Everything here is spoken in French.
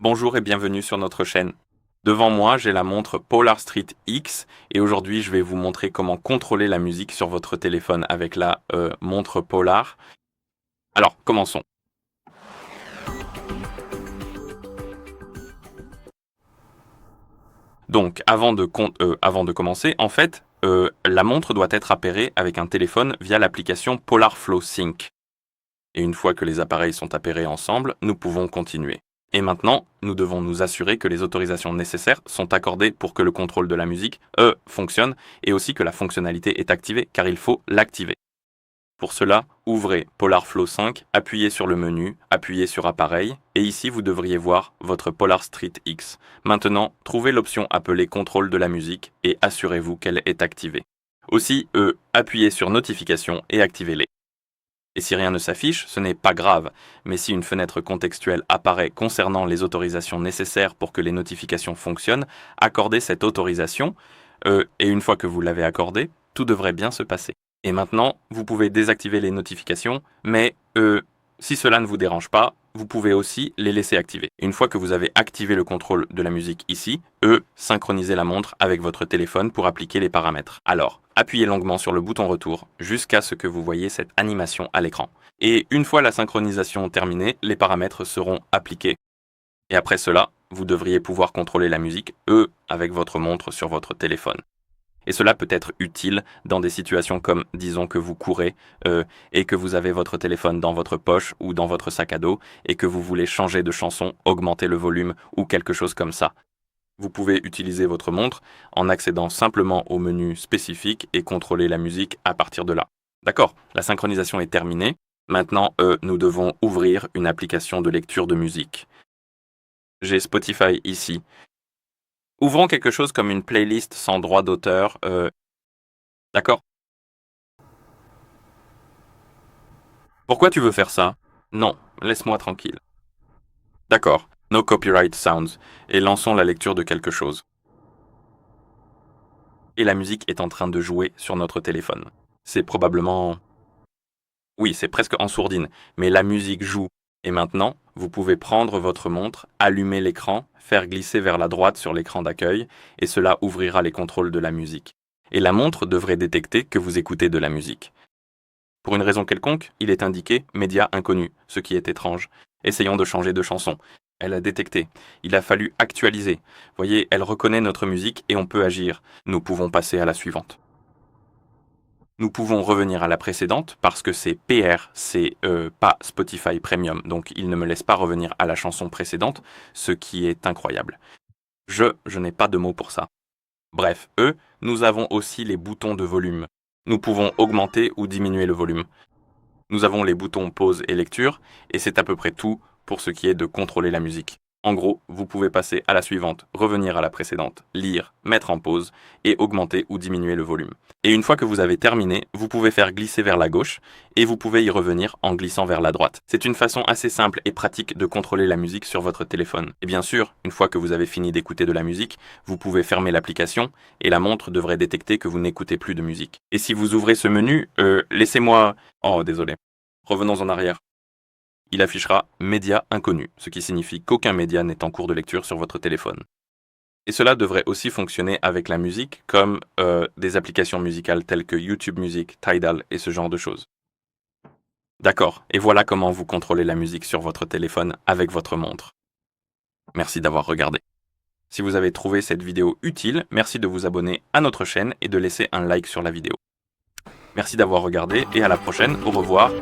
Bonjour et bienvenue sur notre chaîne. Devant moi, j'ai la montre Polar Street X et aujourd'hui, je vais vous montrer comment contrôler la musique sur votre téléphone avec la montre Polar. Alors, commençons. Donc, avant de commencer, en fait, la montre doit être appairée avec un téléphone via l'application Polar Flow Sync. Et une fois que les appareils sont appairés ensemble, nous pouvons continuer. Et maintenant, nous devons nous assurer que les autorisations nécessaires sont accordées pour que le contrôle de la musique, fonctionne, et aussi que la fonctionnalité est activée, car il faut l'activer. Pour cela, ouvrez Polar Flow 5, appuyez sur le menu, appuyez sur Appareil, et ici vous devriez voir votre Polar Street X. Maintenant, trouvez l'option appelée Contrôle de la musique et assurez-vous qu'elle est activée. Aussi, appuyez sur Notifications et activez-les. Et si rien ne s'affiche, ce n'est pas grave, mais si une fenêtre contextuelle apparaît concernant les autorisations nécessaires pour que les notifications fonctionnent, accordez cette autorisation, et une fois que vous l'avez accordée, tout devrait bien se passer. Et maintenant, vous pouvez désactiver les notifications, mais si cela ne vous dérange pas, vous pouvez aussi les laisser activer. Une fois que vous avez activé le contrôle de la musique ici, synchronisez la montre avec votre téléphone pour appliquer les paramètres. Alors, appuyez longuement sur le bouton retour jusqu'à ce que vous voyez cette animation à l'écran. Et une fois la synchronisation terminée, les paramètres seront appliqués. Et après cela, vous devriez pouvoir contrôler la musique, avec votre montre sur votre téléphone. Et cela peut être utile dans des situations comme, disons que vous courez et que vous avez votre téléphone dans votre poche ou dans votre sac à dos et que vous voulez changer de chanson, augmenter le volume ou quelque chose comme ça. Vous pouvez utiliser votre montre en accédant simplement au menu spécifique et contrôler la musique à partir de là. D'accord, la synchronisation est terminée. Maintenant, nous devons ouvrir une application de lecture de musique. J'ai Spotify ici. Ouvrons quelque chose comme une playlist sans droit d'auteur. D'accord? Pourquoi tu veux faire ça? Non, laisse-moi tranquille. D'accord, no copyright sounds, et lançons la lecture de quelque chose. Et la musique est en train de jouer sur notre téléphone. C'est probablement... Oui, c'est presque en sourdine, mais la musique joue. Et maintenant, vous pouvez prendre votre montre, allumer l'écran, faire glisser vers la droite sur l'écran d'accueil, et cela ouvrira les contrôles de la musique. Et la montre devrait détecter que vous écoutez de la musique. Pour une raison quelconque, il est indiqué média inconnu, ce qui est étrange. Essayons de changer de chanson. Elle a détecté. Il a fallu actualiser. Voyez, elle reconnaît notre musique et on peut agir. Nous pouvons passer à la suivante. Nous pouvons revenir à la précédente parce que c'est PR, c'est pas Spotify Premium, donc il ne me laisse pas revenir à la chanson précédente, ce qui est incroyable. Je n'ai pas de mots pour ça. Bref, nous avons aussi les boutons de volume. Nous pouvons augmenter ou diminuer le volume. Nous avons les boutons pause et lecture, et c'est à peu près tout pour ce qui est de contrôler la musique. En gros, vous pouvez passer à la suivante, revenir à la précédente, lire, mettre en pause, et augmenter ou diminuer le volume. Et une fois que vous avez terminé, vous pouvez faire glisser vers la gauche, et vous pouvez y revenir en glissant vers la droite. C'est une façon assez simple et pratique de contrôler la musique sur votre téléphone. Et bien sûr, une fois que vous avez fini d'écouter de la musique, vous pouvez fermer l'application, et la montre devrait détecter que vous n'écoutez plus de musique. Et si vous ouvrez ce menu, laissez-moi... Oh, désolé. Revenons en arrière. Il affichera média inconnu, ce qui signifie qu'aucun média n'est en cours de lecture sur votre téléphone. Et cela devrait aussi fonctionner avec la musique, comme des applications musicales telles que YouTube Music, Tidal et ce genre de choses. D'accord, et voilà comment vous contrôlez la musique sur votre téléphone avec votre montre. Merci d'avoir regardé. Si vous avez trouvé cette vidéo utile, merci de vous abonner à notre chaîne et de laisser un like sur la vidéo. Merci d'avoir regardé et à la prochaine, au revoir.